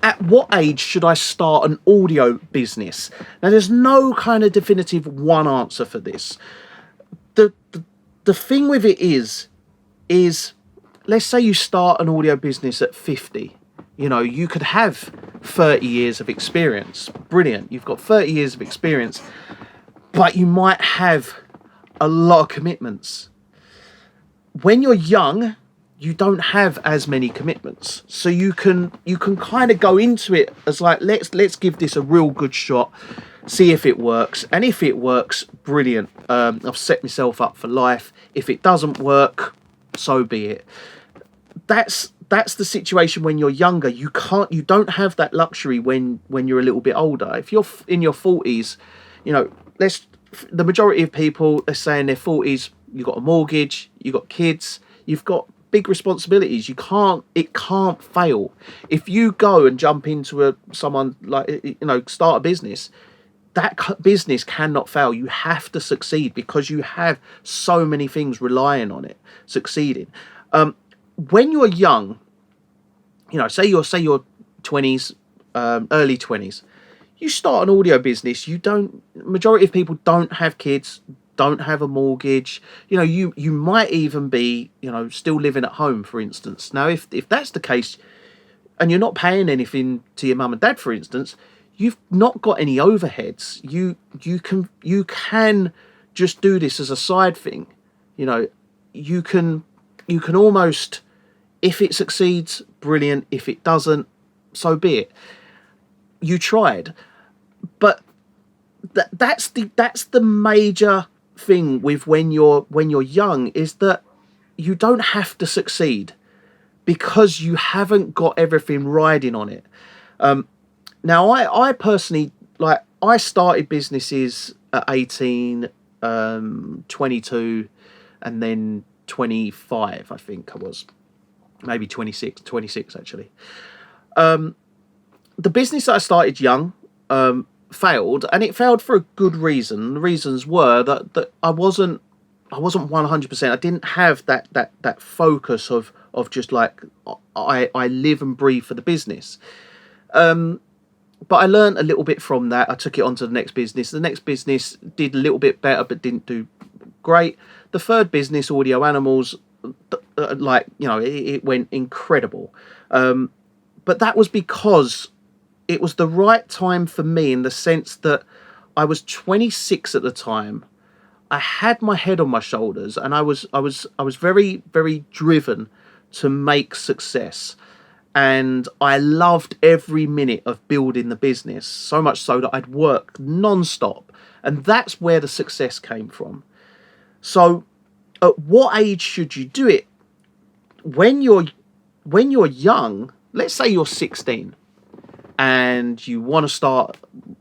at what age should I start an audio business? Now, there's no kind of definitive one answer for this. The thing with it is let's say you start an audio business at 50. You know, you could have 30 years of experience. Brilliant. You've got 30 years of experience, but you might have a lot of commitments. When you're young, you don't have as many commitments. So you can kind of go into it as like, let's give this a real good shot, see if it works. And if it works, brilliant. I've set myself up for life. If it doesn't work, so be it. That's the situation when you're younger. You don't have that luxury when you're a little bit older. If you're in your 40s, you know, the majority of people, let's say in their 40s, you've got a mortgage, you've got kids, you've got big responsibilities. It can't fail. If you go and jump into someone like, you know, start a business, that business cannot fail. You have to succeed because you have so many things relying on it succeeding. When you're young, you know, say your 20s, early 20s, you start an audio business. Majority of people don't have kids, don't have a mortgage. You know, you might even be, you know, still living at home, for instance. Now, if that's the case, and you're not paying anything to your mum and dad, for instance, you've not got any overheads. You can just do this as a side thing. You know, you can almost, if it succeeds, brilliant. If it doesn't, so be it. You tried. But that's the major thing with when you're young, is that you don't have to succeed because you haven't got everything riding on it. Now, I personally, like, I started businesses at 18, 22, and then 25, I think I was. Maybe 26 actually. The business that I started young failed, and it failed for a good reason. The reasons were that I wasn't 100%. I didn't have that focus of just like, I live and breathe for the business. But I learned a little bit from that. I took it on to the next business. The next business did a little bit better, but didn't do great. The third business, Audio Animals, like, you know, it went incredible. But that was because it was the right time for me, in the sense that I was 26 at the time. I had my head on my shoulders, and I was very, very driven to make success. And I loved every minute of building the business, so much so that I'd worked non-stop. And that's where the success came from. So at what age should you do it? When you're young, let's say you're 16 and you want to start,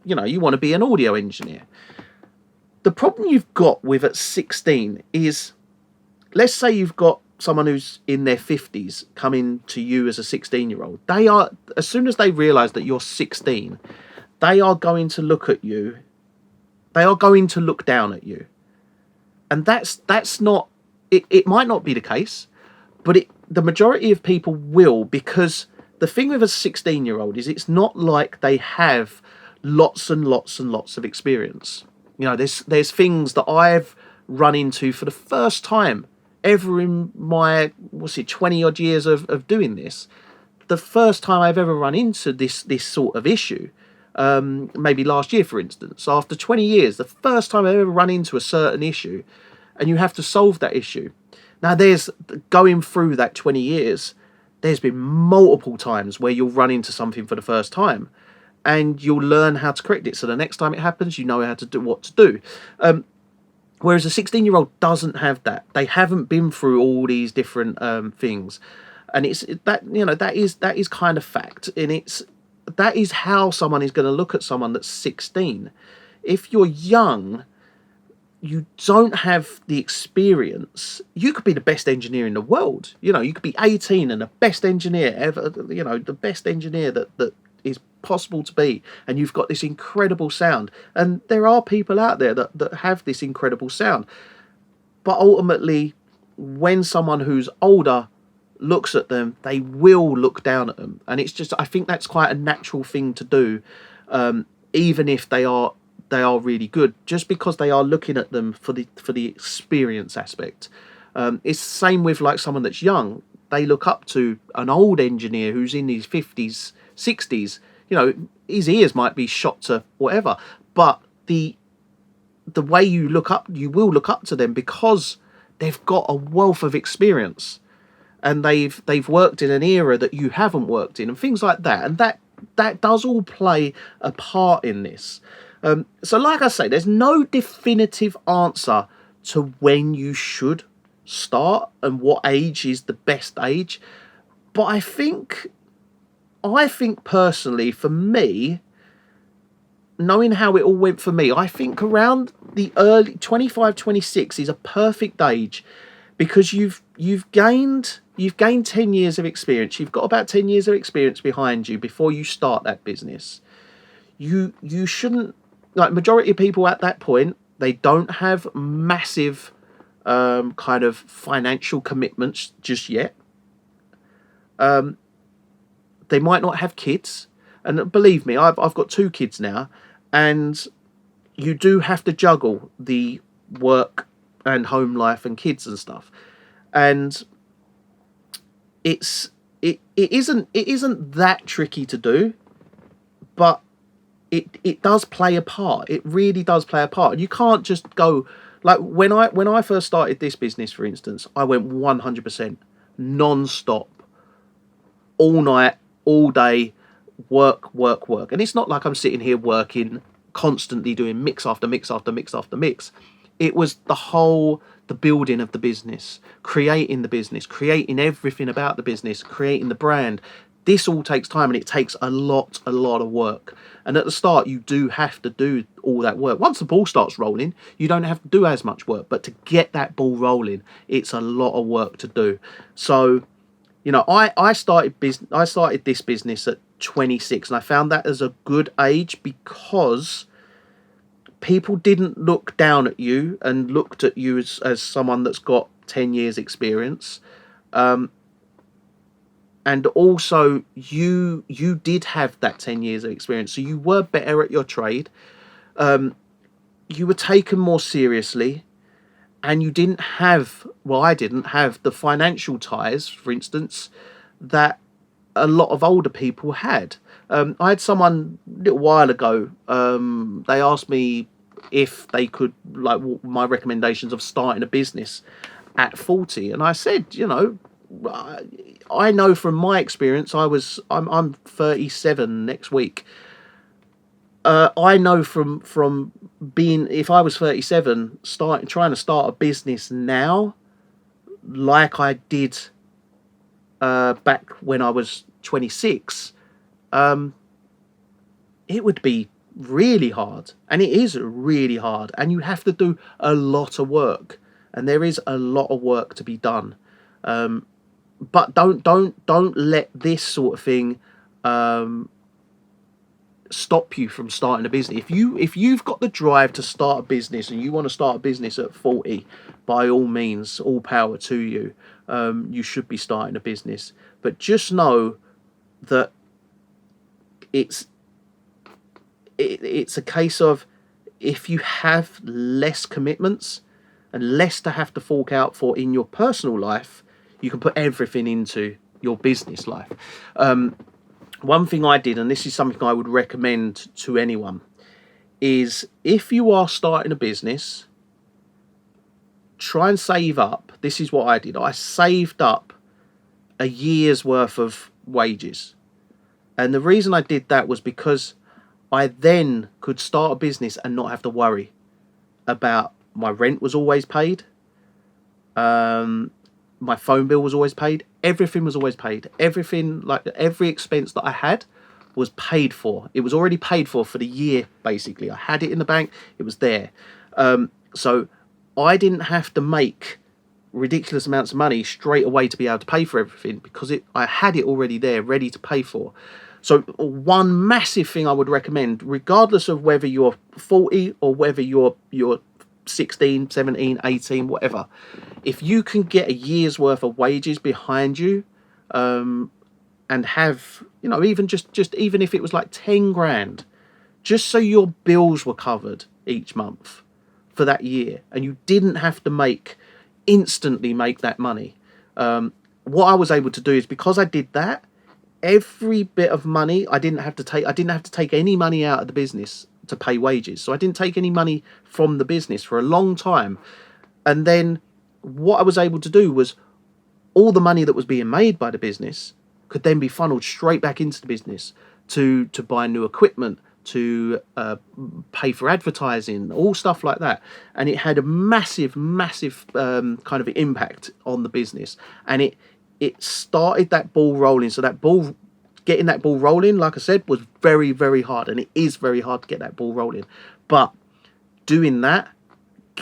you know, you want to be an audio engineer. The problem you've got with at 16 is, let's say you've got someone who's in their 50s coming to you as a 16-year-old. They are, as soon as they realize that you're 16, they are going to look at you. They are going to look down at you. And that's not, it might not be the case, but the majority of people will, because the thing with a 16-year-old is it's not like they have lots and lots and lots of experience. You know, there's things that I've run into for the first time ever in my 20 odd years of doing this. The first time I've ever run into this sort of issue, maybe last year, for instance, after 20 years, the first time I've ever run into a certain issue, and you have to solve that issue. Now, there's, going through that 20 years, there's been multiple times where you'll run into something for the first time, and you'll learn how to correct it. So the next time it happens, you know how to do what to do. Whereas a 16-year-old doesn't have that. They haven't been through all these different things, and it's that, you know, that is kind of fact, and that is how someone is going to look at someone that's 16. If you're young, you don't have the experience. You could be the best engineer in the world. You know, you could be 18 and the best engineer ever. You know, the best engineer that is possible to be, and you've got this incredible sound, and there are people out there that have this incredible sound. But ultimately, when someone who's older looks at them, they will look down at them. And it's just, I think that's quite a natural thing to do, even if they are really good, just because they are looking at them for the experience aspect. It's the same with like someone that's young. They look up to an old engineer who's in his 50s, 60s. You know, his ears might be shot to whatever, but the way you will look up to them because they've got a wealth of experience, and they've worked in an era that you haven't worked in, and things like that. And that does all play a part in this. So like I say, there's no definitive answer to when you should start and what age is the best age. But I think personally, for me, knowing how it all went for me, I think around the early 25, 26 is a perfect age, because you've gained 10 years of experience. You've got about 10 years of experience behind you before you start that business. You shouldn't, like majority of people at that point, they don't have massive kind of financial commitments just yet. They might not have kids, and believe me, I've got 2 kids now, and you do have to juggle the work and home life and kids and stuff, and it isn't that tricky to do, but it does play a part. It really does play a part, and you can't just go like when I first started this business, for instance, I went 100% non-stop, all night, all day, work, and it's not like I'm sitting here working constantly doing mix after mix after mix after mix. It was the building of the business, creating the business, creating everything about the business, creating the brand. This all takes time, and it takes a lot of work. And at the start, you do have to do all that work. Once the ball starts rolling, you don't have to do as much work. But to get that ball rolling, it's a lot of work to do. So, you know, I started this business at 26, and I found that as a good age because people didn't look down at you and looked at you as someone that's got 10 years experience. And also you did have that 10 years of experience, so you were better at your trade. You were taken more seriously, and you didn't have, well, I didn't have the financial ties, for instance, that a lot of older people had. I had someone a little while ago, they asked me if they could, like, my recommendations of starting a business at 40, and I said, you know, I know from my experience, I'm 37 next week. I know from being, if I was 37, trying to start a business now, like I did back when I was 26, it would be really hard, and it is really hard, and you have to do a lot of work, and there is a lot of work to be done. But don't let this sort of thing stop you from starting a business. If you've got the drive to start a business and you want to start a business at 40, by all means, all power to you. You should be starting a business, but just know that it's a case of, if you have less commitments and less to have to fork out for in your personal life, you can put everything into your business life. One thing I did, and this is something I would recommend to anyone, is if you are starting a business, try and save up. This is what I did. I saved up a year's worth of wages. And the reason I did that was because I then could start a business and not have to worry about, my rent was always paid. My phone bill was always paid. Everything was always paid. Everything, like every expense that I had, was paid for. It was already paid for the year, basically. I had it in the bank. It was there. So I didn't have to make ridiculous amounts of money straight away to be able to pay for everything, because I had it already there, ready to pay for. So one massive thing I would recommend, regardless of whether you're 40 or whether you're 16, 17, 18, whatever, if you can get a year's worth of wages behind you, and have, you know, even just even if it was like 10 grand, just so your bills were covered each month for that year, and you didn't have to instantly make that money. What I was able to do is, because I did that, every bit of money I didn't have to take any money out of the business to pay wages. So I didn't take any money from the business for a long time. And then what I was able to do was, all the money that was being made by the business could then be funneled straight back into the business to buy new equipment, to pay for advertising, all stuff like that. And it had a massive kind of impact on the business, and it started that ball rolling. So getting that ball rolling, like I said, was very, very hard, and it is very hard to get that ball rolling. But doing that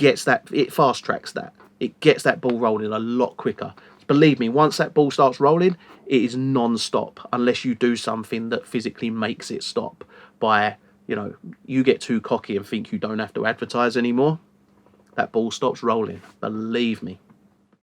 it fast tracks that. It gets that ball rolling a lot quicker. Believe me, once that ball starts rolling, it is non-stop, unless you do something that physically makes it stop by, you know, you get too cocky and think you don't have to advertise anymore. That ball stops rolling. Believe me.